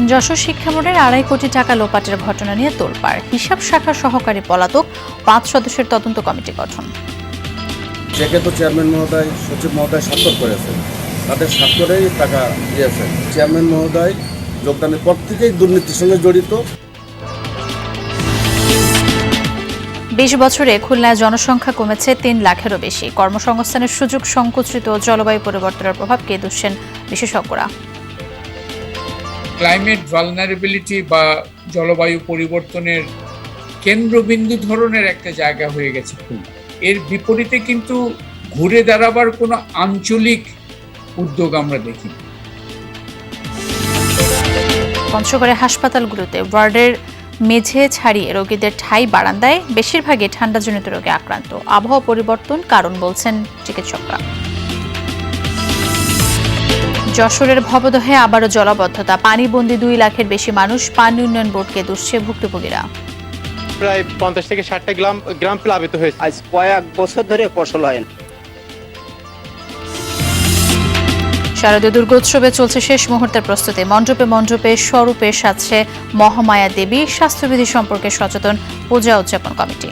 যশোর শিক্ষা বোর্ডের 2.5 কোটি টাকা লোপাটের ঘটনা নিয়ে তোলপাড়। হিসাব শাখার সহকারী পলাতক, 5 সদস্যের তদন্ত কমিটি গঠন। চেকে তো চেয়ারম্যান মহোদয়, সচিব মহোদয় স্বাক্ষর করেছেন, তাদের স্বাক্ষরেই টাকা দিয়েছেন। চেয়ারম্যান মহোদয় যোগদানের পর থেকেই দুর্নীতির সঙ্গে জড়িত। 20 বছরে খুলনায় জনসংখ্যা কমেছে 3 লাখেরও বেশি। কর্মসংস্থানের সুযোগ সংকুচিত, জলবায়ু পরিবর্তনের প্রভাবকে দুষছেন বিশেষজ্ঞরা। ক্লাইমেট ভালনারেবিলিটি বা জলবায়ু পরিবর্তনের কেন্দ্রবিন্দু ধরনের একটা জায়গা হয়ে গেছে খুলনা। এর বিপরীতে কিন্তু ঘুরে দাঁড়াবার কোনো আঞ্চলিক উদ্যোগ আমরা দেখি। পঞ্চগড়ে হাসপাতালগুলোতে ওয়ার্ডের মেঝে ছাড়িয়ে রোগীদের ঠাঁই বারান্দায়, বেশিরভাগই ঠান্ডাজনিত রোগে আক্রান্ত। আবহাওয়া পরিবর্তন কারণ বলছেন চিকিৎসকরা। যশোরের ভবদহে আবারও জলাবদ্ধতা, পানিবন্দী 2 লাখের বেশি মানুষ। পানি উন্নয়ন বোর্ডকে দুষছে ভুক্তভোগীরা। প্রায় 50 থেকে 60টা গ্রাম প্লাবিত হয়েছে। আজ কয়েক বছর ধরে ফসল হয় না। শারদীয় দুর্গোৎসবে চলছে শেষ মুহূর্তের প্রস্তুতি। মণ্ডপে মণ্ডপে স্বরূপে সাজছে মহামায়া দেবী। স্বাস্থ্যবিধি সম্পর্কে সচেতন পূজা উদযাপন কমিটি।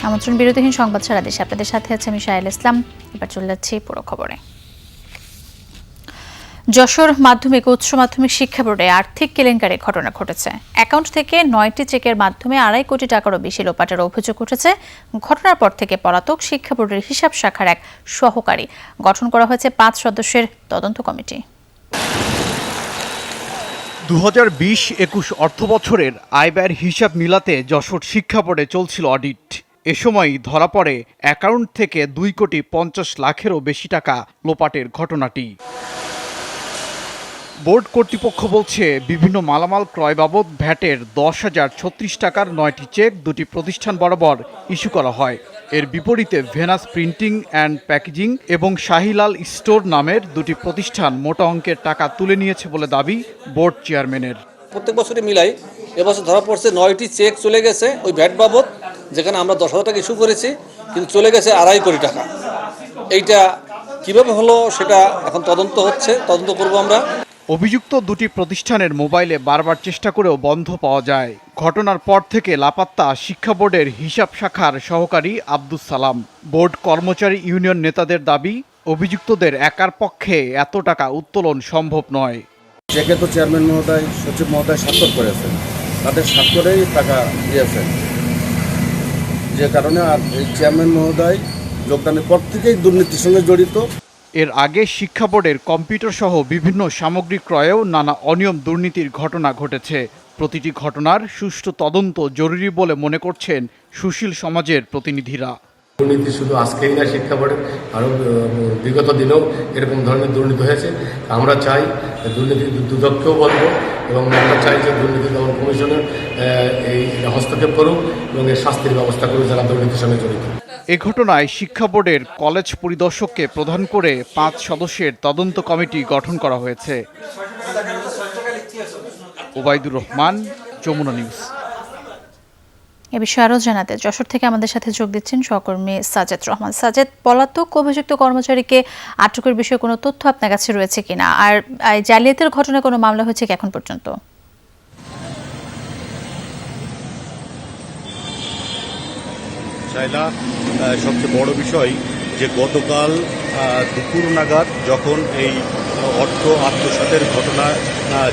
আমন্ত্রণ বিরতিহীন সংবাদ সারা দেশে, আপনাদের সাথে আছে আমি শাহেল ইসলাম। এবার চলে যাচ্ছি পুরো খবরে। যশোর মাধ্যমিক উচ্চ মাধ্যমিক শিক্ষা বোর্ডে আর্থিক কেলেঙ্কারির ঘটনা ঘটেছে। অ্যাকাউন্ট থেকে 9টি চেকের মাধ্যমে 2.5 কোটি টাকারও বেশি লোপাটের অভিযোগ উঠেছে। ঘটনার পর থেকে পলাতক শিক্ষা বোর্ডের হিসাব শাখার এক সহকারী। গঠন করা হয়েছে 5 সদস্যের তদন্ত কমিটি। 2020-21 অর্থবছরের আয় ব্যয়ের হিসাব মিলাতে যশোর শিক্ষা বোর্ডে চলছিল অডিট। এ সময় ধরা পড়ে অ্যাকাউন্ট থেকে 2,50,00,000-এরও বেশি টাকা লোপাটের ঘটনাটি। বোর্ড কর্তৃপক্ষ বলছে, বিভিন্ন মালামাল ক্রয় বাবদ ভ্যাটের 10,036 টাকার 9টি চেক 2টি প্রতিষ্ঠান বরাবর ইস্যু করা হয়। এর বিপরীতে ভেনাস প্রিন্টিং অ্যান্ড প্যাকেজিং এবং শাহিলাল স্টোর নামের 2টি প্রতিষ্ঠান মোটা অঙ্কের টাকা তুলে নিয়েছে বলে দাবি বোর্ড চেয়ারম্যানের। প্রত্যেক বছরই মিলাই এবছর ধরা পড়ছে 9টি চেক চলে গেছে ওই ভ্যাট বাবদ, যেখানে আমরা 10,000 টাকা ইস্যু করেছি, কিন্তু চলে গেছে 2.5 কোটি টাকা। এইটা কিভাবে হলো সেটা এখন তদন্ত হচ্ছে, তদন্ত করব আমরা। অভিযুক্ত 2টি প্রতিষ্ঠানের মোবাইলে বারবার চেষ্টা করেও বন্ধ পাওয়া যায়। ঘটনার পর থেকে লাপাত্তা শিক্ষা বোর্ডের হিসাব শাখার সহকারী আব্দুস সালাম। বোর্ড কর্মচারী ইউনিয়ন নেতাদের দাবি, অভিযুক্তদের একার পক্ষে এত টাকা উত্তোলন সম্ভব নয়। চেকে তো চেয়ারম্যান মহোদয়, সচিব মহোদয় স্বাক্ষর করেছেন, তাদের স্বাক্ষরেই টাকা দিয়েছেন। যে কারণে আর এই চেয়ারম্যান মহোদয় যোগদানের পর থেকেই দুর্নীতির সঙ্গে জড়িত। এর আগে শিক্ষা বোর্ডের কম্পিউটার সহ বিভিন্ন সামগ্রী ক্রয়েও নানা অনিয়ম দুর্নীতির ঘটনা ঘটেছে। প্রতিটি ঘটনার সুষ্ঠু তদন্ত জরুরি বলে মনে করছেন সুশীল সমাজের প্রতিনিধিরা। দুর্নীতি শুধু আজকেই না, শিক্ষা বোর্ডে আরও বিগত দিনেও এরকম ধরনের দুর্নীতি হয়েছে। আমরা চাই দুর্নীতি দুদককেও বলবো, এবং আমরা চাই যে দুর্নীতি দমন কমিশনের এই হস্তক্ষেপ করুক এবং এর শাস্তির ব্যবস্থা করুক যারা দুর্নীতির সঙ্গে জড়িত। এ ঘটনায় শিক্ষা বোর্ডের কলেজ পরিদর্শককে প্রধান করে 5 সদস্যের তদন্ত কমিটি গঠন করা হয়েছে। ওবায়দুর রহমান, যমুনা নিউজ। এ বিষয়ে আরও জানাতে যশোর থেকে আমাদের সাথে যোগ দিচ্ছেন সহকর্মী সাজেদ রহমান। সাজেদ, পলাতক অভিযুক্ত কর্মচারীকে আটকের বিষয়ে কোনো তথ্য আপনার কাছে রয়েছে কিনা, আর জালিয়াতির ঘটনায় কোনো মামলা হয়েছে কি এখন পর্যন্ত? সবচেয়ে বড় বিষয় যে গতকাল দুপুর নাগাদ যখন এই অর্থ আত্মসাতের ঘটনা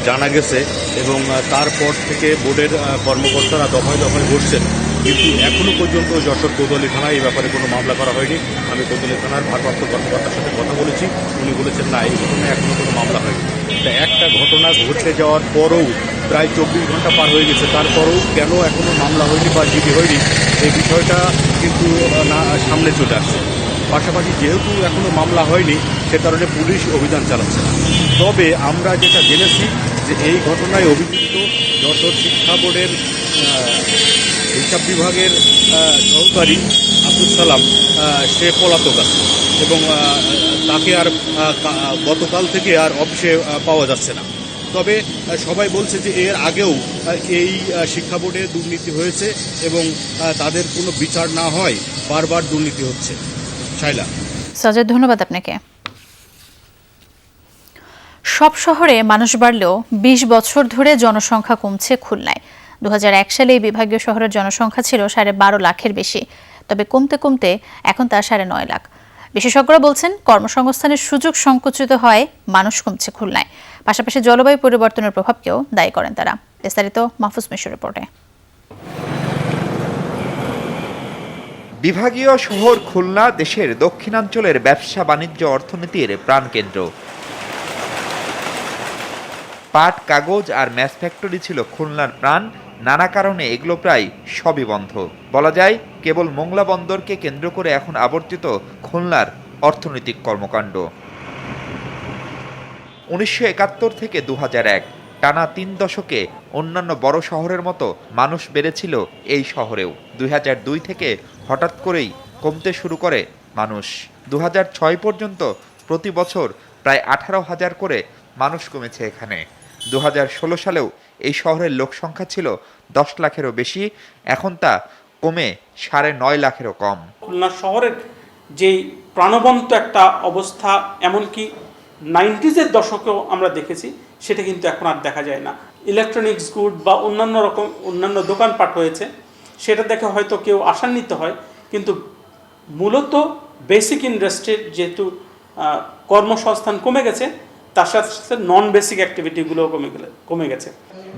জানা গেছে এবং তারপর থেকে বোর্ডের কর্মকর্তারা দফায় দফায় বসছেন, কিন্তু এখনো পর্যন্ত যশোর কোতোয়ালি থানায় এই ব্যাপারে কোনো মামলা করা হয়নি। আমি কোতোয়ালি থানার ভারপ্রাপ্ত কর্মকর্তার সাথে কথা বলেছি, উনি বলেছেন না, এই ঘটনায় এখনো কোনো মামলা হয়নি। তা একটা ঘটনা ঘটে যাওয়ার পরও প্রায় 24 ঘন্টা পার হয়ে গেছে, তারপরেও কেন এখনো মামলা হয়নি বা জিডি হয়নি, এই বিষয়টা কিন্তু না সামনে চলে আসছে। পাশাপাশি যেহেতু এখনো মামলা হয়নি, সে কারণে পুলিশ অভিযান চালাচ্ছে। তবে আমরা যেটা জেনেছি যে যে এই ঘটনায় অভিযুক্ত যশোর শিক্ষা বোর্ডের হিসাব বিভাগের সহকারী আব্দুল সালাম সে পলাতক আছে এবং তাকে আর গতকাল থেকে আর অফিসে পাওয়া যাচ্ছে না। তবে সবাই বলছে যে এর আগেও এই শিক্ষা বোর্ডে দুর্নীতি হয়েছে এবং তাদের কোনো বিচার না হয় বারবার দুর্নীতি হচ্ছে। শাইলা। সাজেদ, ধন্যবাদ আপনাকে। সব শহরে মানুষ বাড়লেও ২০ বছর ধরে জনসংখ্যা কমছে খুলনায়। ২০০১ সালে এই বিভাগীয় শহরের জনসংখ্যা ছিল ১২.৫ লাখের বেশি, তবে কমতে কমতে এখন তা ৯.৫ লাখ। বিশেষজ্ঞরা বলছেন কর্মসংস্থানের সুযোগ সংকুচিত হয় মানুষ কমছে খুলনায়। পাশাপাশি জলবায়ু পরিবর্তনের প্রভাবকেও দায়ী করেন তারা। বিস্তারিত মাহফুজ মিশুর রিপোর্টে। বিভাগীয় শহর খুলনা দেশের দক্ষিণাঞ্চলের ব্যবসা বাণিজ্য অর্থনীতির প্রাণকেন্দ্র। পাট, কাগজ আর ম্যাচ ফ্যাক্টরি ছিল খুলনার প্রাণ। নানা কারণে এগুলো প্রায় সবই বন্ধ। বলা যায় কেবল মোংলা বন্দরকে কেন্দ্র করে এখন আবর্তিত খুলনার অর্থনৈতিক কর্মকাণ্ড। ১৯৭১ থেকে ২০০১ টানা ৩ দশকে অন্যান্য বড় শহরের মতো মানুষ বেড়েছিল এই শহরেও। ২০০২ থেকে হঠাৎ করেই কমতে শুরু করে মানুষ। ২০০৬ পর্যন্ত প্রতি বছর প্রায় ১৮,০০০ করে মানুষ কমেছে এখানে। ২০১৬ সালেও এই শহরের লোকসংখ্যা ছিল ১০ লাখেরও বেশি, এখন তা কমে ৯.৫ লাখেরও কম। খুলনা শহরের যেই প্রাণবন্ত একটা অবস্থা, এমনকি 90s দশকেও আমরা দেখেছি, সেটা কিন্তু এখন আর দেখা যায় না। ইলেকট্রনিক্স গুড বা অন্যান্য দোকানপাট হয়েছে, সেটা দেখে হয়তো কেউ আশান্বিত হয়, কিন্তু মূলত বেসিক ইন্ডাস্ট্রির যেহেতু কর্মসংস্থান কমে গেছে, তার সাথে সাথে নন বেসিক অ্যাক্টিভিটিগুলোও কমে গেছে।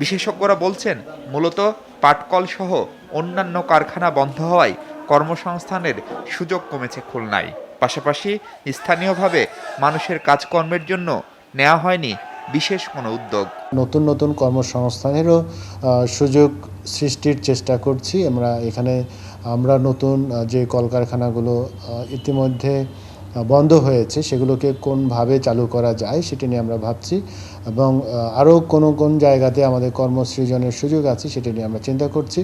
বিশেষজ্ঞরা বলছেন মূলত পাটকল সহ অন্যান্য কারখানা বন্ধ হওয়ায় কর্মসংস্থানের সুযোগ কমেছে খুলনায়। পাশাপাশি স্থানীয়ভাবে মানুষের কাজকর্মের জন্য নেওয়া হয়নি বিশেষ কোনো উদ্যোগ। নতুন নতুন কর্মসংস্থানেরও সুযোগ সৃষ্টির চেষ্টা করছি আমরা নতুন যে কলকারখানাগুলো ইতিমধ্যে বন্ধ হয়েছে সেগুলোকে কোনভাবে চালু করা যায় সেটা নিয়ে আমরা ভাবছি, এবং আরও কোন জায়গাতে আমাদের কর্মসৃজনের সুযোগ আছে সেটা নিয়ে আমরা চিন্তা করছি।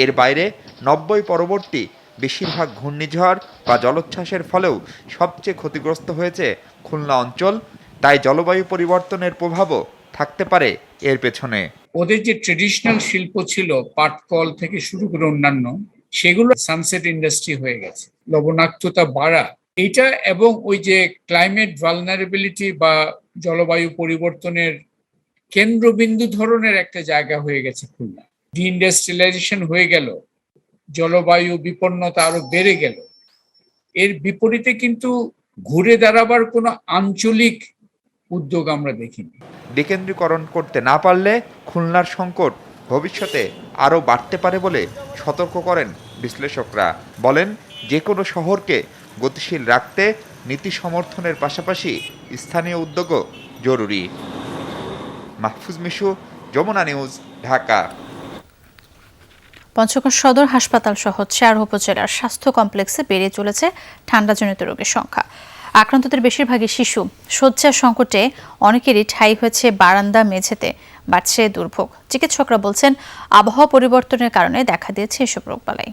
এর বাইরে ৯০ পরবর্তী বেশিরভাগ ঘূর্ণিঝড় বা জলোচ্ছ্বাসের ফলেও সবচেয়ে ক্ষতিগ্রস্ত হয়েছে খুলনা অঞ্চল। তাই জলবায়ু পরিবর্তনের প্রভাবও থাকতে পারে এর পেছনে। ওদের যে ট্রেডিশনাল শিল্প ছিল, পাটকল থেকে শুরু করে অন্যান্য, সেগুলো সানসেট ইন্ডাস্ট্রি হয়ে গেছে। লবণাক্ততা বাড়া এটা, এবং ওই যে ক্লাইমেট ভালনারেবিলিটি বা জলবায়ু পরিবর্তনের কেন্দ্রবিন্দু ধরনের একটা জায়গা হয়ে গেছে খুলনা। ডিইন্ডাস্ট্রিয়ালাইজেশন হয়ে গেল, জলবায়ু বিপন্নতা আরো বেড়ে গেল। এর বিপরীতে কিন্তু ঘুরে দাঁড়াবার কোনো আঞ্চলিক উদ্যোগ আমরা দেখিনি। বিকেন্দ্রীকরণ করতে না পারলে খুলনার সংকট ভবিষ্যতে আরও বাড়তে পারে বলে সতর্ক করেন বিশ্লেষকরা। বলেন যে কোনো শহরকে গতিশীল রাখতে নীতি সমর্থনের পাশাপাশি স্থানীয় উদ্যোগও জরুরি। মাহফুজ মিশু, যমুনা নিউজ, ঢাকা। পঞ্চগড় সদর হাসপাতাল সহ ৪ উপজেলার স্বাস্থ্য কমপ্লেক্সে বেড়ে চলেছে ঠান্ডাজনিত রোগের সংখ্যা। আক্রান্তদের বেশিরভাগই শিশু। শয্যা সংকটে অনেকেরই ঠাঁই হয়েছে বারান্দা মেঝেতে, বাড়ছে দুর্ভোগ। চিকিৎসকরা বলছেন আবহাওয়া পরিবর্তনের কারণে দেখা দিয়েছে এসব রোগবালাই।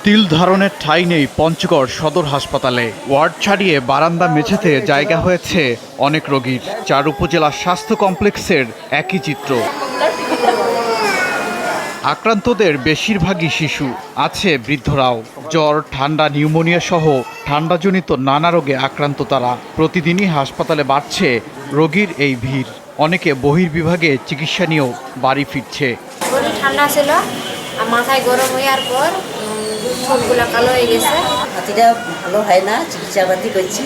তিল ধারণের ঠাঁই নেই পঞ্চগড় সদর হাসপাতালে। ওয়ার্ড ছাড়িয়ে বারান্দা মেঝেতে জায়গা হয়েছে অনেক রোগীর। ৪ উপজেলা স্বাস্থ্য কমপ্লেক্সের একই চিত্র। আক্রান্তদের বেশিরভাগই শিশু, আছে বৃদ্ধরাও। জ্বর, ঠান্ডা, নিউমোনিয়া সহ ঠান্ডাজনিত নানা রোগে আক্রান্ত তারা। প্রতিদিনই হাসপাতালে বাড়ছে রোগীর এই ভিড়। অনেকে বহির্বিভাগে চিকিৎসা নিয়েও বাড়ি ফিরছে। ঠান্ডা ছিল, মাথায় গরম হওয়ার পর ঠোঁটগুলো কালো হয়ে গেছে। হাতিটা ভালো হয় না, চিকিৎসাপাতি করছি।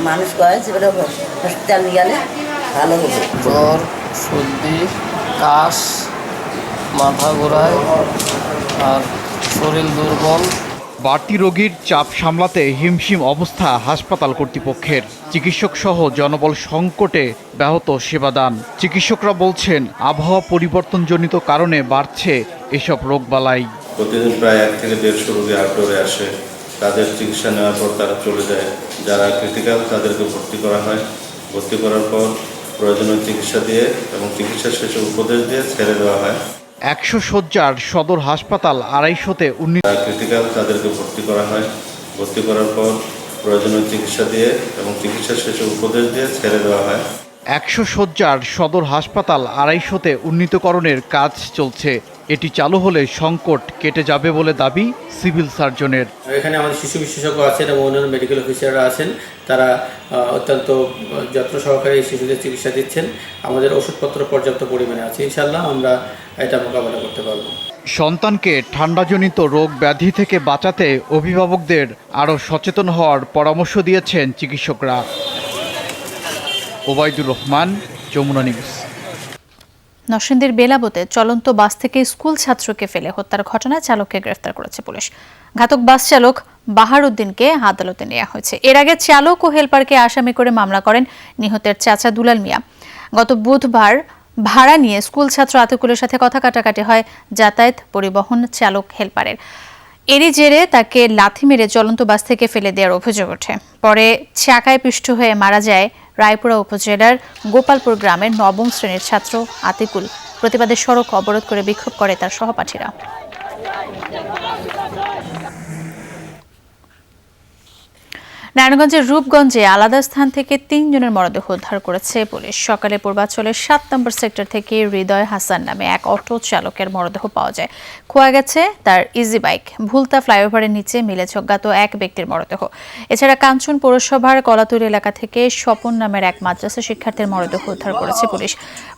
মানুষ কয় যেগুলো হসপিটাল নিয়ে গেলে ভালো হবে। জ্বর, সর্দি, কাশ, মাথা ঘোরায় আর শরীর দুর্বল। বাড়তি রোগীর চাপ সামলাতে হিমশিম অবস্থা হাসপাতাল কর্তৃপক্ষের। চিকিৎসক সহ জনবল সংকটে ব্যাহত সেবাদান। চিকিৎসকরা বলছেন আবহাওয়া পরিবর্তনজনিত কারণে বাড়ছে এসব রোগবালাই। প্রতিদিন প্রায় ১ থেকে ১৫০ রোগী আউটডোরে আসে, তাদের চিকিৎসা নেওয়ার পর তারা চলে যায়। যারা ক্রিটিক্যাল তাদেরকে ভর্তি করা হয়, ভর্তি করার পর প্রয়োজনীয় চিকিৎসা দিয়ে এবং চিকিৎসা শেষে উপদেশ দিয়ে ছেড়ে দেওয়া হয়। 100 শয্যার সদর হাসপাতাল 250তে উন্নীত। ক্রিটিক্যাল তাদেরকে ভর্তি করা হয়, ভর্তি করার পর প্রয়োজনীয় চিকিৎসা দিয়ে এবং চিকিৎসা শেষে উপদেশ দিয়ে ছেড়ে দেওয়া হয়। 100 শয্যার সদর হাসপাতাল 250তে উন্নীতকরণের কাজ চলছে। এটি চালু হলে সংকট কেটে যাবে বলে দাবি সিভিল সার্জনের। এখানে আমাদের শিশু বিশেষজ্ঞ আছেন এবং অন্যান্য মেডিকেল অফিসাররা আছেন, তারা অত্যন্ত যত্ন সহকারে এই শিশুদের চিকিৎসা দিচ্ছেন। আমাদের ওষুধপত্র পর্যাপ্ত পরিমাণে আছে, ইনশাআল্লাহ আমরা এটা মোকাবেলা করতে পারব। সন্তানকে ঠান্ডাজনিত রোগ ব্যাধি থেকে বাঁচাতে অভিভাবকদের আরও সচেতন হওয়ার পরামর্শ দিয়েছেন চিকিৎসকরা। ওবায়দুর রহমান, যমুনা নিউজ। নরসিংদীর বেলাবতে চলন্ত বাস থেকে স্কুল ছাত্রকে ফেলে হত্যার ঘটনায় চালককে গ্রেফতার করেছে পুলিশ। ঘাতক বাস চালক বাহার উদ্দিনকে আদালতে নেওয়া হয়েছে। এর আগে চালক ও হেলপারকে আসামি করে মামলা করেন নিহতের চাচা দুলাল মিয়া। গত বুধবার ভাড়া নিয়ে স্কুল ছাত্র আতিকুলের সাথে কথা কাটাকাটি হয় যাতায়াত পরিবহন চালক হেলপারের। এরই জেরে তাকে লাথি মেরে চলন্ত বাস থেকে ফেলে দেওয়ার অভিযোগ ওঠে। পরে চাকায় পিষ্ট হয়ে মারা যায় রায়পুরা উপজেলার গোপালপুর গ্রামের 9ম শ্রেণীর ছাত্র আতিকুল। প্রতিবাদে সড়ক অবরোধ করে বিক্ষোভ করে তার সহপাঠীরা। নারায়ণগঞ্জের রূপগঞ্জে আলাদা স্থান থেকে 3 জনের মরদেহ উদ্ধার করেছে পুলিশ। সকালে পূর্বাঞ্চলের 7 নম্বর সেক্টর থেকে হৃদয় হাসান নামে এক অটো চালকের মরদেহ পাওয়া যায়। খোয়া গেছে তার ইজি বাইক। ভুলতা ফ্লাইওভারের নিচে মিলেছে অজ্ঞাত এক ব্যক্তির মরদেহ। এছাড়া কাঞ্চন পৌরসভার কলাতুর এলাকা থেকে স্বপন নামের এক মাদ্রাসা শিক্ষার্থীর মরদেহ উদ্ধার করেছে পুলিশ।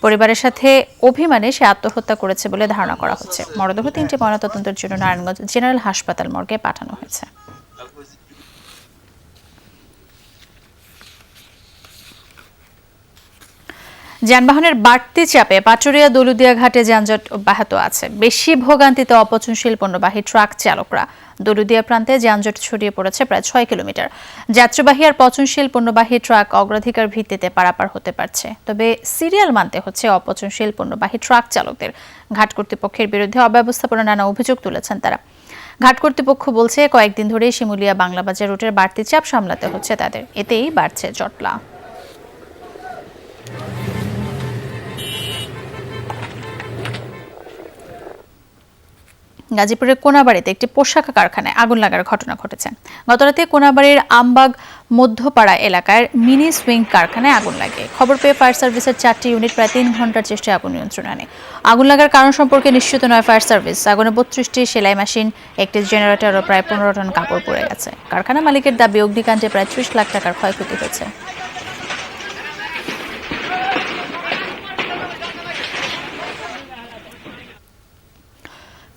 পরিবারের সাথে অভিমানে সে আত্মহত্যা করেছে বলে ধারণা করা হচ্ছে। মরদেহ 3টি ময়নাতদন্তের জন্য নারায়ণগঞ্জ জেনারেল হাসপাতাল মর্গে পাঠানো হয়েছে। যানবাহনের বাড়তি চাপে পাটুরিয়া দৌলুদিয়া ঘাটে যানজট অব্যাহত আছে। বেশি ভোগান্তিতে অপচনশীল পণ্যবাহী ট্রাক চালকরা। দৌলুদিয়া প্রান্তে যানজট ছড়িয়ে পড়েছে প্রায় 6 কিলোমিটার। যাত্রীবাহী আর পচনশীল পণ্যবাহী ট্রাক অগ্রাধিকার ভিত্তিতে পারাপার হতে পারছে, তবে সিরিয়াল মানতে হচ্ছে অপচনশীল পণ্যবাহী ট্রাক চালকদের। ঘাট কর্তৃপক্ষের বিরুদ্ধে অব্যবস্থাপনা নানা অভিযোগ তুলেছেন তারা। ঘাট কর্তৃপক্ষ বলছে কয়েকদিন ধরে শিমুলিয়া বাংলাবাজার রুটের বাড়তি চাপ সামলাতে হচ্ছে তাদের, এতেই বাড়ছে জটলা। গাজীপুরের কোনাবাড়িতে একটি পোশাক কারখানায় আগুন লাগার ঘটনা ঘটেছে। গতরাতে কোনাবাড়ির আমবাগ মধ্যপাড়া এলাকার মিনি সুইং কারখানায় আগুন লাগে। খবর পেয়ে ফায়ার সার্ভিসের 4টি ইউনিট প্রায় 3 ঘন্টার চেষ্টায় আগুন নিয়ন্ত্রণে আনে। আগুন লাগার কারণ সম্পর্কে নিশ্চিত নয় ফায়ার সার্ভিস। আগুনে 32টি সেলাই মেশিন, একটি জেনারেটর ও প্রায় 15 টন কাপড় পুড়ে গেছে। কারখানা মালিকের দাবি অগ্নিকাণ্ডে প্রায় 30 লাখ টাকার ক্ষয়ক্ষতি হয়েছে।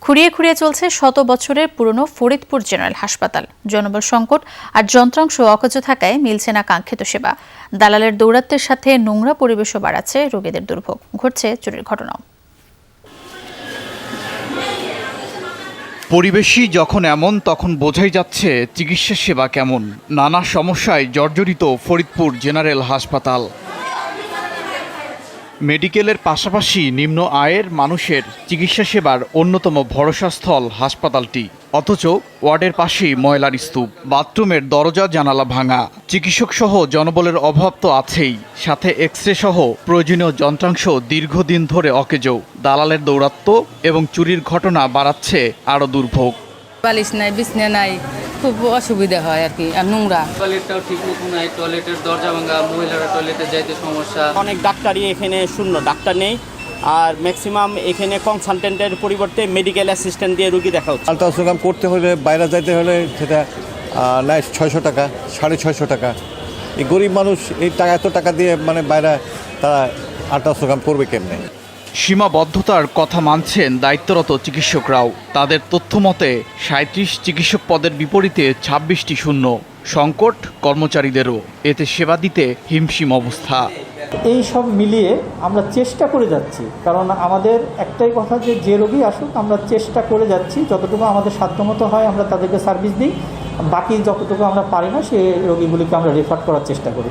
খুঁড়িয়ে খুঁড়িয়ে চলছে 100 বছরের পুরনো ফরিদপুর জেনারেল হাসপাতাল। জনবল সংকট আর যন্ত্রাংশ অকেজ থাকায় মিলছে না কাঙ্ক্ষিত সেবা। দালালের দৌরাত্মের সাথে নোংরা পরিবেশও বাড়াচ্ছে রোগীদের দুর্ভোগ। ঘটছে চুরির ঘটনাও। পরিবেশই যখন এমন, তখন বোঝাই যাচ্ছে চিকিৎসা সেবা কেমন। নানা সমস্যায় জর্জরিত ফরিদপুর জেনারেল হাসপাতাল। মেডিকেলের পাশাপাশি নিম্ন আয়ের মানুষের চিকিৎসা সেবার অন্যতম ভরসাস্থল হাসপাতালটি। অথচ ওয়ার্ডের পাশেই ময়লার স্তূপ, বাথরুমের দরজা জানালা ভাঙা। চিকিৎসক সহ জনবলের অভাব তো আছেই, সাথে এক্সরে সহ প্রয়োজনীয় যন্ত্রাংশ দীর্ঘদিন ধরে অকেজো। দালালের দৌরাত্ম্য এবং চুরির ঘটনা বাড়াচ্ছে আরও দুর্ভোগ। বালিশ নাই, বিছনা নাই, খুব অসুবিধা হয় আর কি। আর নোংরা টয়লেটটাও ঠিক মতো নাই, টয়লেটের দরজা ভাঙা, মহিলারা টয়লেটে যাইতে সমস্যা। অনেক ডাক্তারই এখানে শূন্য, ডাক্তার নেই। আর ম্যাক্সিমাম এখানে কনসালটেন্টের পরিবর্তে মেডিকেল অ্যাসিস্ট্যান্ট দিয়ে রুগী দেখা হচ্ছে। আলট্রাসাউন্ড করতে হলে বাইরে যাইতে হলে সেটা নেয় 600 টাকা, 650 টাকা। এই গরিব মানুষ এই টাকা, এত টাকা দিয়ে মানে বাইরে তারা আলট্রাসাউন্ড করবে কেমনে? সীমাবদ্ধতার কথা মানছেন দায়িত্বরত চিকিৎসকরাও। তাদের তথ্য মতে 37 চিকিৎসক পদের বিপরীতে 26টি শূন্য। সংকট কর্মচারীদেরও, এতে সেবা দিতে হিমশিম অবস্থা। এই সব মিলিয়ে আমরা চেষ্টা করে যাচ্ছি, কারণ আমাদের একটাই কথা যে রোগী আসুক আমরা চেষ্টা করে যাচ্ছি, যতটুকু আমাদের সাধ্যমতো হয় আমরা তাদেরকে সার্ভিস দিই, বাকি যতটুকু আমরা পারি না সেই রোগীগুলিকে আমরা রেফার করার চেষ্টা করি।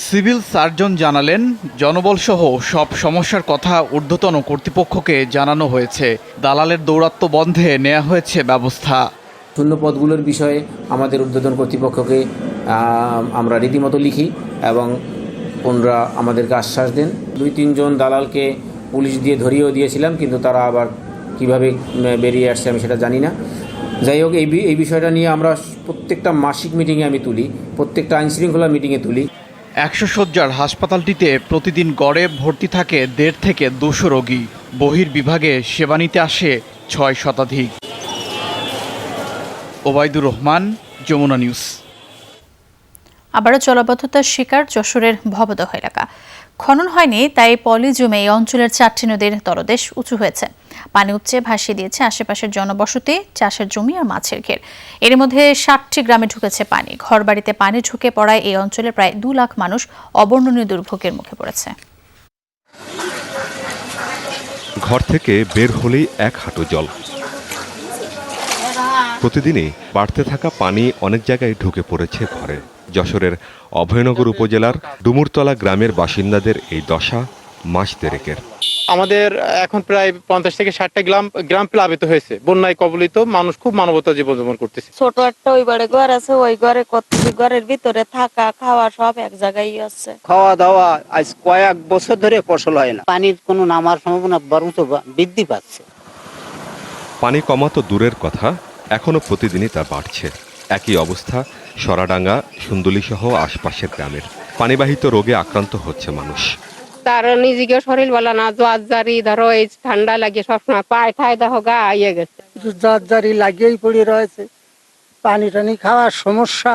সিভিল সার্জন জানালেন, জনবলসহ সব সমস্যার কথা ঊর্ধ্বতন কর্তৃপক্ষকে জানানো হয়েছে। দালালের দৌরাত্ম্য বন্ধে নেওয়া হয়েছে ব্যবস্থা। শূন্য পদগুলোর বিষয়ে আমাদের ঊর্ধ্বতন কর্তৃপক্ষকে আমরা রীতিমতো লিখি এবং ওনারা আমাদেরকে আশ্বাস দেন। 2-3 জন দালালকে পুলিশ দিয়ে ধরিয়েও দিয়েছিলাম, কিন্তু তারা আবার কিভাবে বেরিয়ে আসছে আমি সেটা জানি না। যাই হোক, এই বিষয়টা নিয়ে আমরা প্রত্যেকটা মাসিক মিটিংয়ে আমি তুলি, প্রত্যেকটা আইনশৃঙ্খলা মিটিংয়ে তুলি। 100 শয্যার হাসপাতালটিতে প্রতিদিন গড়ে ভর্তি থাকে 1.5 থেকে 200 রোগী। বহির্বিভাগে সেবা নিতে আসে 6 শতাধিক। ওবায়দুর রহমান, যমুনা নিউজ। আবারও জলাবদ্ধতার শিকার যশোরের ভবদহ এলাকা। খনন হয়নি, তাই পলি জমে এই অঞ্চলের 4টি নদীর তলদেশ উঁচু হয়েছে। পানি উপচে ভাসিয়ে দিয়েছে আশেপাশের জনবসতি, চাষের জমি আর মাছের ঘের। এর মধ্যে 60টি গ্রামে ঢুকেছে পানি। ঘরবাড়িতে পানি ঢুকে পড়ায় এই অঞ্চলের প্রায় 2 লাখ মানুষ অবর্ণনীয় দুর্ভোগের মুখে পড়েছে। ঘর থেকে বের হলেই 1 হাঁটু জল। প্রতিদিনই বাড়তে থাকা পানি অনেক জায়গায় ঢুকে পড়েছে ঘরে। যশোরের অভয়নগর উপজেলার ডুমুরতলা গ্রামের বাসিন্দাদের এই দশা মাস দেড়েকের। আমাদের এখন প্রায় 50 থেকে 60টা গ্রাম প্লাবিত হয়েছে, বন্যায় কবলিত। মানুষ খুব মানবতা জীবনযাপন করতেছে। ছোট একটা ওই বাড়ি ঘর আছে, ওই ঘরে ঘরের ভিতরে থাকা খাওয়া সব এক জায়গায় আছে। খাওয়া দাওয়া আজ কয়েক বছর ধরে ফসল হয় না। পানির কোনো নামার সম্ভাবনা বরঞ্চ বৃদ্ধি পাচ্ছে। পানি কমা তো দূরের কথা, এখনো প্রতিদিনই তা বাড়ছে। একই অবস্থা সরাডাঙ্গা, সুন্দুলি সহ আশপাশের গ্রামের। পানিবাহিত রোগে আক্রান্ত হচ্ছে মানুষ। তার নিজেকে শরীর বলা না, জ্বর-জারি ধরো এই ঠান্ডা লাগে সবসময়, পায়ে ঠায় দেখো গা আইয়ে গেছে, জ্বর-জারি লাগিয়েই পড়ে রয়েছে। পানি টানি খাওয়ার সমস্যা।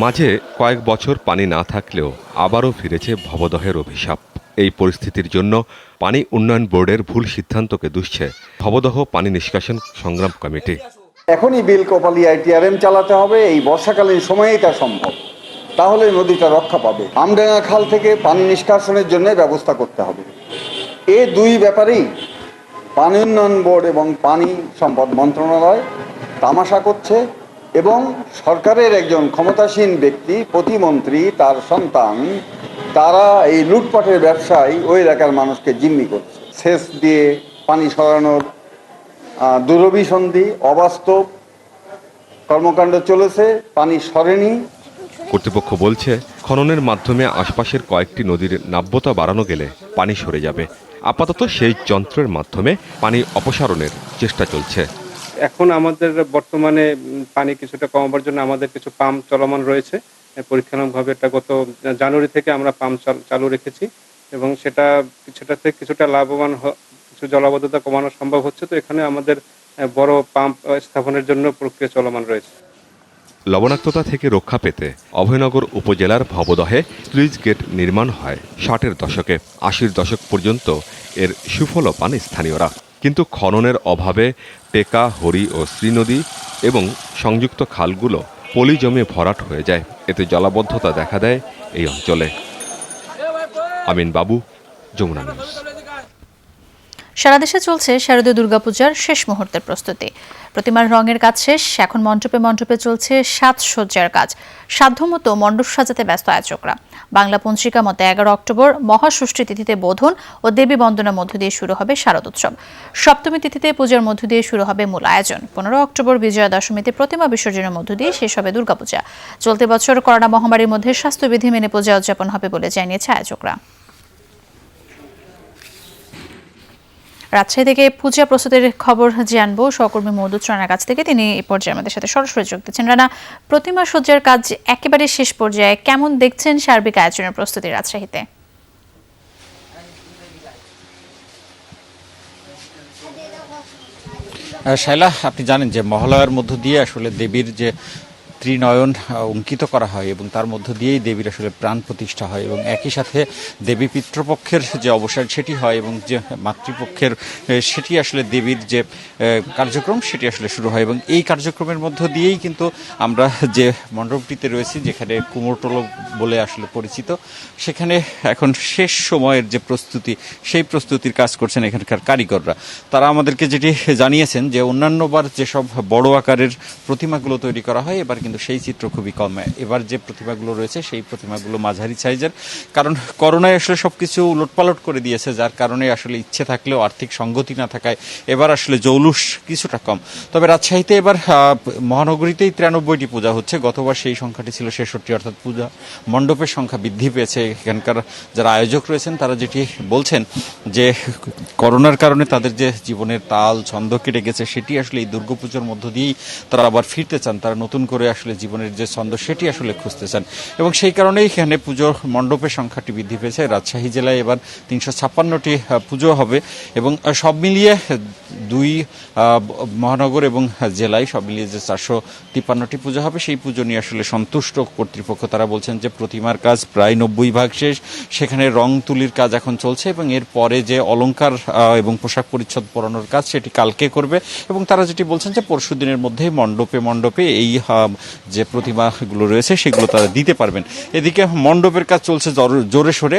মাঝে কয়েক বছর পানি না থাকলেও আবারও ফিরেছে ভবদহের অভিশাপ। এই পরিস্থিতির জন্য পানি উন্নয়ন বোর্ডের ভুল সিদ্ধান্তকে দুষছে ভবদহ পানি নিষ্কাশন সংগ্রাম কমিটি। এখনই বিল কোপালি ITRM চালাতে হবে, এই বর্ষাকালীন সময়েই তা সম্ভব, তাহলে নদীটা রক্ষা পাবে। আমডাঙ্গা খাল থেকে পানি নিষ্কাশনের জন্য ব্যবস্থা করতে হবে। এই দুই ব্যাপারেই পানি উন্নয়ন বোর্ড এবং পানি সম্পদ মন্ত্রণালয় তামাশা করছে এবং সরকারের একজন ক্ষমতাসীন ব্যক্তি, প্রতিমন্ত্রী, তার সন্তান, তারা এই লুটপাটের ব্যবসায় ওই এলাকার মানুষকে জিম্মি করছে। সেচ দিয়ে পানি সরানোর দুরভিসন্ধি, অবাস্তব কর্মকাণ্ড চলেছে, পানি সরেনি। কর্তৃপক্ষ বলছে খননের মাধ্যমে আশপাশের কয়েকটি নদীর নাব্যতা বাড়ানো গেলে পানি সরে যাবে। আপাতত সেই যন্ত্রের মাধ্যমে পানি অপসারণের চেষ্টা চলছে। এখন আমাদের বর্তমানে পানি কিছুটা কমাবার জন্য আমাদের কিছু পাম্প চলমান রয়েছে। পরীক্ষামূলকভাবে এটা গত জানুয়ারি থেকে আমরা পাম্প চালু রেখেছি এবং সেটা কিছুটা লাভবান, কিছু জলাবদ্ধতা কমানো সম্ভব হচ্ছে। তো এখানে আমাদের বড় পাম্প স্থাপনের জন্য প্রক্রিয়া চলমান রয়েছে। লবণাক্ততা থেকে রক্ষা পেতে অভয়নগর উপজেলার ভবদহে স্লুইস গেট নির্মাণ হয় 60-এর দশকে। 80-র দশক পর্যন্ত এর সুফলও পান স্থানীয়রা। কিন্তু খননের অভাবে টেকা, হরি ও শ্রীনদী এবং সংযুক্ত খালগুলো পলি জমে ভরাট হয়ে যায়। এতে জলাবদ্ধতা দেখা দেয় এই অঞ্চলে। আমিন বাবু, যমুনা নিউজ। সারা দেশে চলছে শারদীয় দুর্গাপূজার শেষ মুহূর্তের প্রস্তুতি। প্রতিমার রঙের কাজ শেষ, এখন মণ্ডপে মণ্ডপে চলছে সাজসজ্জার কাজ। সাধ্যমতো মণ্ডপ সাজাতে ব্যস্ত আয়োজকরা। বাংলা পঞ্জিকা মতে 11 অক্টোবর মহাষষ্ঠী তিথিতে বোধন ও দেবী বন্দনার মধ্য দিয়ে শুরু হবে শারদোৎসব। সপ্তমী তিথিতে পূজার মধ্য দিয়ে শুরু হবে মূল আয়োজন। 15 অক্টোবর বিজয়া দশমীতে প্রতিমা বিসর্জনের মধ্য দিয়ে শেষ হবে দুর্গাপূজা। চলতি বছর করোনা মহামারীর মধ্যে স্বাস্থ্যবিধি মেনে পূজা উদযাপন হবে বলে জানিয়েছে আয়োজকরা। রাজশাহী থেকে পূজা প্রস্তুতির খবর জানবো সহকর্মী মওদুদ রানার কাছ থেকে। তিনি এই পর্যায়ে আমাদের সাথে সরাসরি যোগ দিচ্ছেন। রানা, প্রতিমা সজ্জার কাজ একেবারে শেষ পর্যায়ে, কেমন দেখছেন সার্বিক আয়োজনের প্রস্তুতি রাজশাহীতে? শাইলা, আপনি জানেন যে মহালয়ার মধ্য দিয়ে আসলে দেবীর যে ত্রিনয়ন অঙ্কিত করা হয় এবং তার মধ্য দিয়েই দেবীর আসলে প্রাণ প্রতিষ্ঠা হয় এবং একই সাথে দেবী পিতৃপক্ষের যে অবসান সেটি হয় এবং যে মাতৃপক্ষের সেটি আসলে দেবীর যে কার্যক্রম সেটি আসলে শুরু হয় এবং এই কার্যক্রমের মধ্য দিয়েই কিন্তু আমরা যে মণ্ডপটিতে রয়েছি, যেখানে কুমোরটুলো বলে আসলে পরিচিত, সেখানে এখন শেষ সময়ের যে প্রস্তুতি, সেই প্রস্তুতির কাজ করছেন এখানকার কারিগররা। তারা আমাদেরকে যেটি জানিয়েছেন যে অন্যান্যবার যেসব বড় আকারের প্রতিমাগুলো তৈরি করা হয়, এবার কিন্তু সেই চিত্র খুবই কম। এবার যে প্রতিমাগুলো রয়েছে সেই প্রতিমাগুলো মাঝারি সাইজের, কারণ করোনায় আসলে সবকিছু উলটপালট করে দিয়েছে, যার কারণে আসলে ইচ্ছে থাকলেও আর্থিক সঙ্গতি না থাকায় এবার আসলে জৌলুস কিছুটা কম। তবে রাজশাহীতে এবার মহানগরীতেই 93টি পূজা হচ্ছে, গতবার সেই সংখ্যাটি ছিল 66, অর্থাৎ পূজা মণ্ডপের সংখ্যা বৃদ্ধি পেয়েছে। এখানকার যারা আয়োজক রয়েছেন তারা যেটি বলছেন যে করোনার কারণে তাদের যে জীবনের তাল ছন্দ কেটে গেছে সেটি আসলে এই দুর্গাপুজোর মধ্য দিয়েই তারা আবার ফিরতে চান, তারা নতুন করে আসলে জীবনের যে ছন্দ সেটি আসলে খুঁজতে চান, এবং সেই কারণেই এখানে পুজোর মণ্ডপের সংখ্যাটি বৃদ্ধি পেয়েছে। রাজশাহী জেলায় এবার 356টি পুজো হবে, এবং সব মিলিয়ে দুই মহানগর এবং জেলায় সব মিলিয়ে যে 453টি পুজো হবে, সেই পুজো নিয়ে আসলে সন্তুষ্ট কর্তৃপক্ষ। তারা বলছেন যে প্রতিমার কাজ প্রায় 90% শেষ, সেখানে রং তুলির কাজ এখন চলছে, এবং এর পরে যে অলংকার এবং পোশাক পরিচ্ছদ পরানোর কাজ সেটি কালকে করবে, এবং তারা যেটি বলছেন যে পরশু দিনের মধ্যে মণ্ডপে এই যে প্রতিমাগুলো রয়েছে সেগুলো তারা দিতে পারবেন। এদিকে মণ্ডপের কাজ চলছে জোরে সোরে,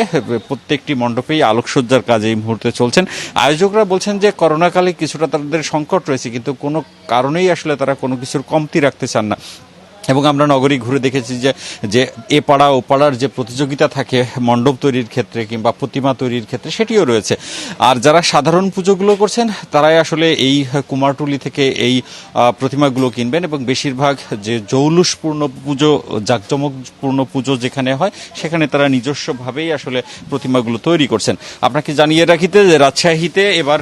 প্রত্যেকটি মণ্ডপেই আলোকসজ্জার কাজ এই মুহূর্তে চলছেন। আয়োজকরা বলছেন যে করোনাকালে কিছুটা তাদের সংকট রয়েছে, কিন্তু কোনো কারণেই আসলে তারা কোনো কিছুর কমতি রাখতে চান না, এবং আমরা নগরী ঘুরে দেখেছি যে এ পাড়া ও পাড়ার যে প্রতিযোগিতা থাকে মণ্ডপ তৈরির ক্ষেত্রে কিংবা প্রতিমা তৈরির ক্ষেত্রে সেটিও রয়েছে। আর যারা সাধারণ পুজোগুলো করছেন তারাই আসলে এই কুমারটুলি থেকে এই প্রতিমাগুলো কিনবেন, এবং বেশিরভাগ যে জৌলুসপূর্ণ পুজো, জাঁকজমকপূর্ণ পুজো যেখানে হয় সেখানে তারা নিজস্বভাবেই আসলে প্রতিমাগুলো তৈরি করছেন। আপনাকে জানিয়ে রাখিতে যে রাজশাহীতে এবার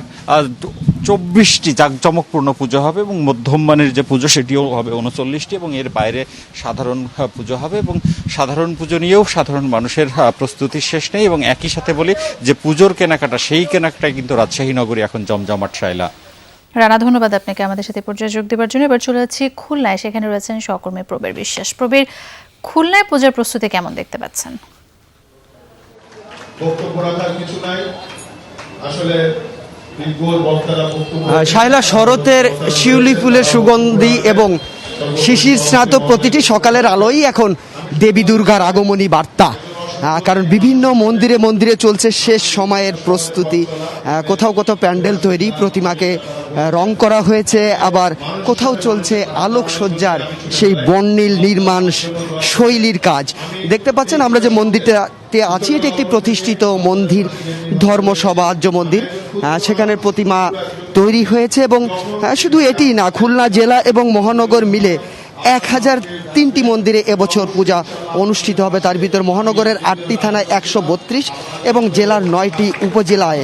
24টি জাঁকজমকপূর্ণ পুজো হবে, এবং মধ্যম মানের যে পুজো সেটিও হবে 39টি, এবং এর বাইরে সাধারণ পুজো হবে, এবং সাধারণ পুজো নিয়েও সাধারণ মানুষের প্রস্তুতি শেষ নেই। এবং একই সাথে বলি যে পুজোর কেনাকাটা, সেই কেনাকাটায় কিন্তু রাজশাহী নগরী এখন জমজমাট। শাইলা, রানা, ধন্যবাদ আপনাকে আমাদের সাথে পর্যায়ে যোগ দেওয়ার জন্য। এবার চলে যাচ্ছি খুলনায়, সেখানে রয়েছেন সহকর্মী প্রবীর বিশ্বাস। প্রবীর, খুলনায় পূজার প্রস্তুতি কেমন দেখতে পাচ্ছেন? শাইলা, শরতের শিউলি ফুলের সুগন্ধি এবং শিশির স্নাত প্রতিটি সকালের আলোই এখন দেবী দুর্গার আগমনী বার্তা, কারণ বিভিন্ন মন্দিরে মন্দিরে চলছে শেষ সময়ের প্রস্তুতি। কোথাও কোথাও প্যান্ডেল তৈরি, প্রতিমাকে রং করা হয়েছে, আবার কোথাও চলছে আলোকসজ্জার সেই বর্ণিল নির্মাণ শৈলীর কাজ। দেখতে পাচ্ছেন আমরা যে মন্দিরটাতে আছি, এটি একটি প্রতিষ্ঠিত মন্দির, ধর্মসভা আর্য মন্দির। সেখানের প্রতিমা তৈরি হয়েছে, এবং শুধু এটি না, খুলনা জেলা এবং মহানগর মিলে 1003টি মন্দিরে এবছর পূজা অনুষ্ঠিত হবে। তার ভিতর মহানগরের 8টি থানায় 132 এবং জেলার 9টি উপজেলায়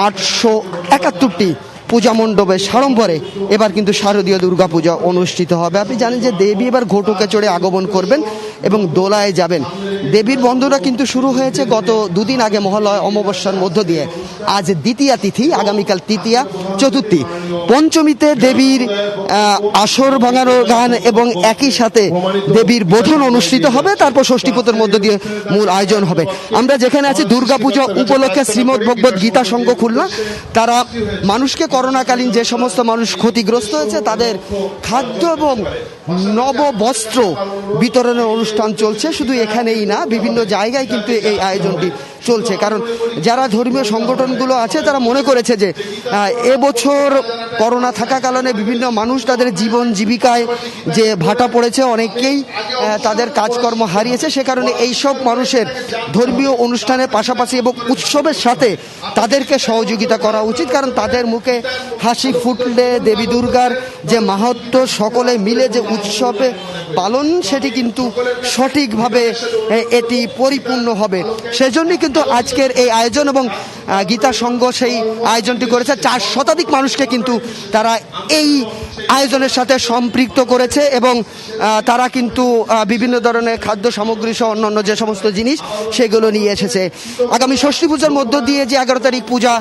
871টি পূজা মণ্ডপে সাড়ম্বরে এবার কিন্তু শারদীয় দুর্গা পূজা অনুষ্ঠিত হবে। আপনি জানেন যে দেবী এবার ঘটকে চড়ে আগমন করবেন এবং দোলায় যাবেন। দেবীর বন্দনা কিন্তু শুরু হয়েছে গত দুদিন আগে মহালয়া অমাবস্যার মধ্য দিয়ে। আজ দ্বিতীয়া তিথি, আগামীকাল তৃতীয়া, চতুর্থী, পঞ্চমীতে দেবীর আসর ভাঙানোর গান এবং একই সাথে দেবীর বোধন অনুষ্ঠিত হবে। তারপর ষষ্ঠীপথের মধ্য দিয়ে মূল আয়োজন হবে। আমরা যেখানে আছি দুর্গাপূজা উপলক্ষে শ্রীমদ ভগবত গীতা সংঘ খুলনা, তারা মানুষকে করোনাকালীন যে সমস্ত মানুষ ক্ষতিগ্রস্ত হয়েছে তাদের খাদ্য এবং নব বস্ত্র বিতরণের অনুষ্ঠান চলছে। শুধু এখানেই না, বিভিন্ন জায়গায় কিন্তু এই আয়োজনটি চলছে, কারণ যারা ধর্মীয় সংগঠনগুলো আছে তারা মনে করেছে যে এবছর করোনা থাকাকালীনে বিভিন্ন মানুষ তাদের জীবন জীবিকায় যে ভাটা পড়েছে, অনেকেই তাদের কাজকর্ম হারিয়েছে। সে কারণে এইসব মানুষের ধর্মীয় অনুষ্ঠানের পাশাপাশি এবং উৎসবের সাথে তাদেরকে সহযোগিতা করা উচিত, কারণ তাদের মুখে হাসি ফুটলে দেবী দুর্গার যে মাহাত্ম্য, সকলে মিলে যে উৎসবে পালন, সেটি কিন্তু সঠিকভাবে এটি পরিপূর্ণ হবে। সেজন্যই কিন্তু আজকের এই আয়োজন, এবং গীতা সংঘ সেই আয়োজনটি করেছে। 4 শতাধিক মানুষকে কিন্তু তারা এই আয়োজনের সাথে সম্পৃক্ত করেছে, এবং তারা কিন্তু বিভিন্ন ধরনের খাদ্য সামগ্রী সহ অন্যান্য যে সমস্ত জিনিস সেগুলো নিয়ে এসেছে। আগামী ষষ্ঠী পূজার মধ্য দিয়ে যে 11 তারিখ পূজা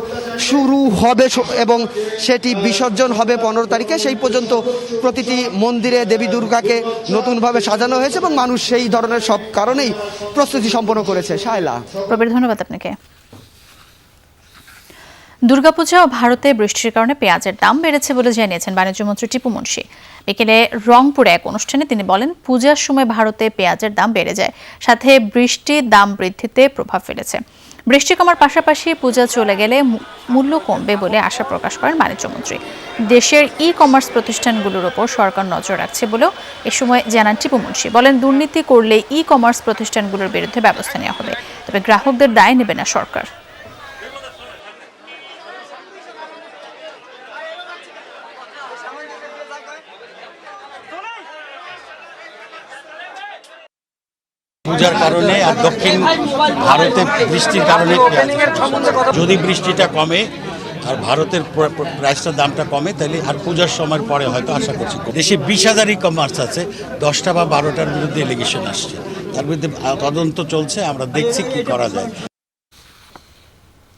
শুরু হবে এবং সেটি বিসর্জন হবে 15 তারিখে, সেই পর্যন্ত প্রতিটি মন্দিরে দেবী দুর্গাকে নতুনভাবে সাজানো হয়েছে, এবং মানুষ সেই ধরনের সব কারণেই প্রস্তুতি সম্পন্ন করেছে। শায়লা, প্রবীর, ধন্যবাদ আপনাকে। দুর্গাপূজা ও ভারতে বৃষ্টির কারণে পেঁয়াজের দাম বেড়েছে বলে জানিয়েছেন বাণিজ্যমন্ত্রী টিপু মুন্সি। বিকেলে রংপুরে এক অনুষ্ঠানে তিনি বলেন, পূজার সময় ভারতে পেঁয়াজের দাম বেড়ে যায়, সাথে বৃষ্টি দাম বৃদ্ধিতে প্রভাব ফেলেছে। বৃষ্টি কমার পাশাপাশি পূজা চলে গেলে মূল্য কমবে বলে আশা প্রকাশ করেন বাণিজ্যমন্ত্রী। দেশের ই কমার্স প্রতিষ্ঠানগুলোর ওপর সরকার নজর রাখছে বলেও এ সময় জানান টিপু মুন্সি। বলেন, দুর্নীতি করলে ই কমার্স প্রতিষ্ঠানগুলোর বিরুদ্ধে ব্যবস্থা নেওয়া হবে, তবে গ্রাহকদের দায় নেবে না সরকার। পূজার কারণে আর দক্ষিণ ভারতে বৃষ্টির কারণে যদি বৃষ্টিটা কমে আর ভারতের প্রাইসটার দামটা কমে, তাহলে আর পূজার সময়ের পরে হয়তো আশা করছি। দেশে 20,000 ই কমার্স আছে, 10টা বা 12টার বিরুদ্ধে এলিগেশন আসছে, তার বিরুদ্ধে তদন্ত চলছে, আমরা দেখছি কি করা যায়।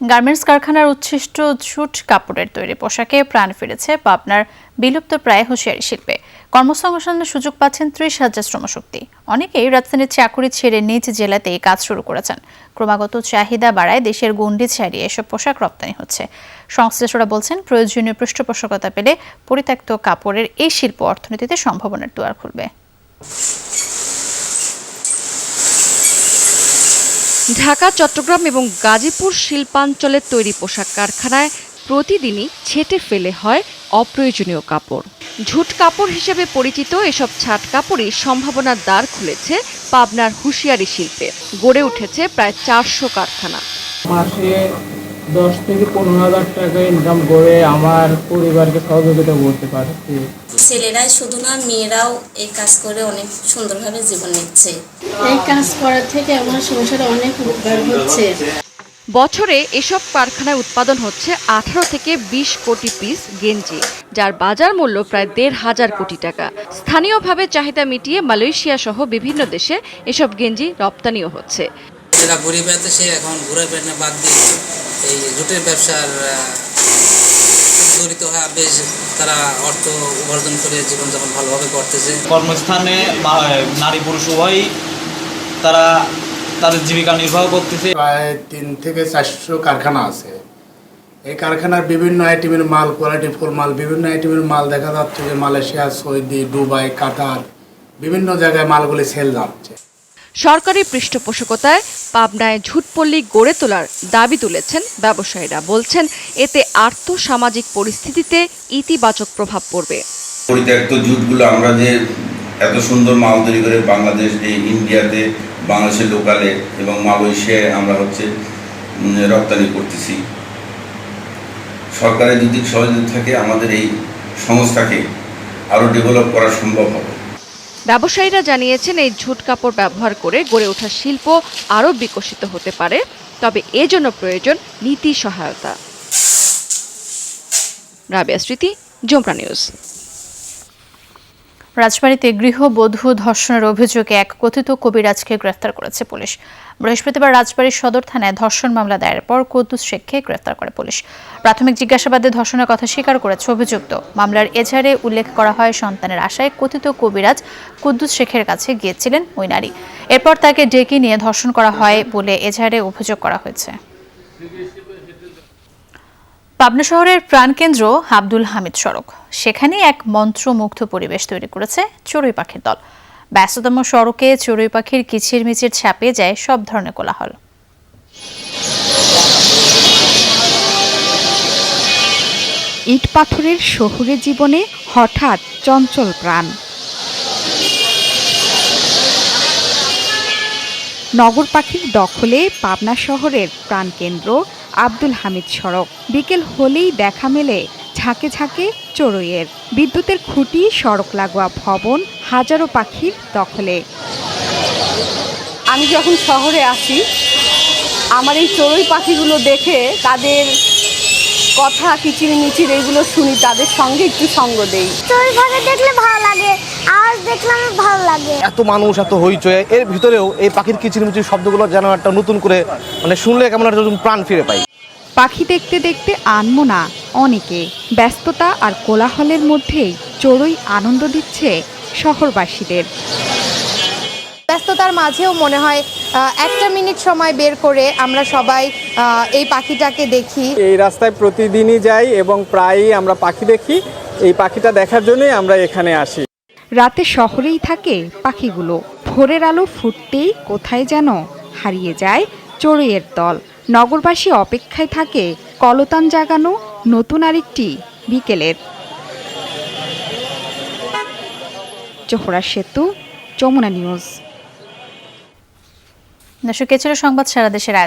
গার্মেন্টস কারখানার উচ্ছিষ্ট ঝুট কাপড়ের তৈরি পোশাকে প্রাণ ফিরেছে পাবনার বিলুপ্ত প্রায় হুঁশিয়ারি শিল্পে। কর্মসংস্থানের সুযোগ পাচ্ছেন 30,000 শ্রমশক্তি। অনেকেই রাজধানীর চাকুরি ছেড়ে নিজ জেলাতেই কাজ শুরু করেছেন। ক্রমাগত চাহিদা বাড়ায় দেশের গণ্ডি ছাড়িয়ে এসব পোশাক রপ্তানি হচ্ছে। সংশ্লিষ্টরা বলছেন, প্রয়োজনীয় পৃষ্ঠপোষকতা পেলে পরিত্যক্ত কাপড়ের এই শিল্প অর্থনীতিতে সম্ভাবনার দুয়ার খুলবে। ঢাকা, চট্টগ্রাম এবং গাজীপুর শিল্পাঞ্চলের তৈরি পোশাক কারখানায় প্রতিদিনই ছেঁটে ফেলে হয় অপ্রয়োজনীয় কাপড়। ঝুট কাপড় হিসেবে পরিচিত এসব ছাট কাপড়ই সম্ভাবনার দ্বার খুলেছে পাবনার হুঁশিয়ারি শিল্পে। গড়ে উঠেছে প্রায় 400 কারখানা। মাসে 10 থেকে 15,000 টাকা ইনকাম করে আমার পরিবারকে সহযোগিতা করতে পারছি। ছেলেরাই শুধু না, মেয়েরাও এই কাজ করে অনেক সুন্দরভাবে জীবন নিচ্ছে। এই কাজ করার থেকে আমার সংসারে অনেক উপকার হচ্ছে। বছরে এসব কারখানায় উৎপাদন হচ্ছে 18 থেকে 20 কোটি পিস গেঞ্জি, যার বাজার মূল্য প্রায় 1,500 কোটি টাকা। স্থানীয়ভাবে চাহিদা মিটিয়ে মালয়েশিয়া সহ বিভিন্ন দেশে এসব গেঞ্জি রপ্তানিও হচ্ছে। যারা গরিব আছে সে এখন ঘুরে বেড়ানো বাদ দিয়ে এই জুটের ব্যবসার জড়িত হয়ে বেশ তারা অর্থ উপার্জন করে জীবনযাপন ভালোভাবে করতেছে। কর্মস্থানে নারী পুরুষ উভয়ই তারা তাদের জীবিকা নির্বাহ করতেছে। প্রায় 3 থেকে 400 কারখানা আছে। এই কারখানার বিভিন্ন আইটেমের মাল, কোয়ালিটি ফুল মাল, বিভিন্ন আইটেমের মাল দেখা যাচ্ছে যে মালয়েশিয়া, সৌদি, দুবাই, কাতার বিভিন্ন জায়গায় মালগুলি সেল যাচ্ছে। সরকারি পৃষ্ঠপোষকতায় পাবনায় ঝুটপল্লী গড়ে তোলার দাবি তুলেছেন ব্যবসায়ীরা। বলছেন, এতে আর্থসামাজিক পরিস্থিতিতে ইতিবাচক প্রভাব পড়বে। পরিত্যক্ত জুটগুলো আমরা যে এত সুন্দর মাল তৈরি করে বাংলাদেশ, এই ইন্ডিয়াতে, বাংলাদেশের লোকালে এবং মালয়েশিয়ায় আমরা রপ্তানি করতেছি। সরকারের যদি সহযোগিতা থাকে আমাদের এই সংস্থাকে আরও ডেভেলপ করা সম্ভব হবে। ব্যবসায়ীরা জানিয়েছেন, এই ঝুট কাপড় ব্যবহার করে গড়ে ওঠা শিল্প আরও বিকশিত হতে পারে, তবে এজন্য প্রয়োজন নীতি সহায়তা। রাবিয়া স্মৃতি, যমুনা নিউজ। রাজবাড়ীতে গৃহবধূ ধর্ষণের অভিযোগে এক কথিত কবিরাজকে গ্রেফতার করেছে পুলিশ। বৃহস্পতিবার রাজবাড়ীর সদর থানায় ধর্ষণ মামলা দায়েরের পর কুদ্দুস শেখকে গ্রেফতার করে পুলিশ। প্রাথমিক জিজ্ঞাসাবাদে ধর্ষণের কথা স্বীকার করেছে অভিযুক্ত। মামলার এজাহারে উল্লেখ করা হয়, সন্তানের আশায় কথিত কবিরাজ কুদ্দুস শেখের কাছে গিয়েছিলেন ওই নারী। এরপর তাকে ডেকে নিয়ে ধর্ষণ করা হয় বলে এজাহারে অভিযোগ করা হয়েছে। পাবনা শহরের প্রাণকেন্দ্র আব্দুল হামিদ সড়ক, সেখানে এক মন্ত্রমুগ্ধ পরিবেশ তৈরি করেছে চড়ুই পাখির দল। ব্যস্ততম সড়কে চড়ুই পাখির কিচিরমিচির ছাপিয়ে যায় সব ধরনের কোলাহল। ইট পাথরের শহুরে জীবনে হঠাৎ চঞ্চল প্রাণ। নগর পাখির দখলে পাবনা শহরের প্রাণকেন্দ্র আব্দুল হামিদ সড়ক। বিকেল হলেই দেখা মেলে ঝাঁকে ঝাঁকে চড়ুইয়ের। বিদ্যুতের খুঁটি, সড়ক লাগোয়া ভবন, হাজারো পাখির দখলে। আমি যখন শহরে আসি, আমার এই চড়ুই পাখিগুলো দেখে তাদের কথা, কিচিরমিচির এগুলো শুনি, তাদের সঙ্গে একটু সঙ্গ দেই। চড়ুই পাখি দেখলে ভালো লাগে, আওয়াজ দেখলে আমার ভালো লাগে। এত মানুষ, এত হইচই, এর ভিতরেও এই পাখির কিচিরমিচির শব্দগুলো যেন একটা নতুন করে শুনলে কেমন একটা প্রাণ ফিরে পাই। পাখি দেখতে দেখতে আনমনা অনেকে। ব্যস্ততা আর কোলাহলের মধ্যেই চড়ুই আনন্দ দিচ্ছে শহরবাসীদের। ব্যস্ততার মাঝেও মনে হয় একটা মিনিট সময় বের করে আমরা সবাই এই পাখিটাকে দেখি। এই রাস্তায় প্রতিদিনই যাই এবং প্রায়ই আমরা পাখি দেখি। এই পাখিটা দেখার জন্যই আমরা এখানে আসি। রাতে শহরেই থাকে পাখিগুলো। ভোরের আলো ফুটতেই কোথায় যেন হারিয়ে যায় চড়ুইয়ের দল। নগরবাসী অপেক্ষায় থাকে কলতান জাগানো নতুন আরেকটি বিকেলের। জোহরা সেতু, যমুনা নিউজ। দর্শক, এ ছিল সংবাদ সারা দেশের আয়োজন।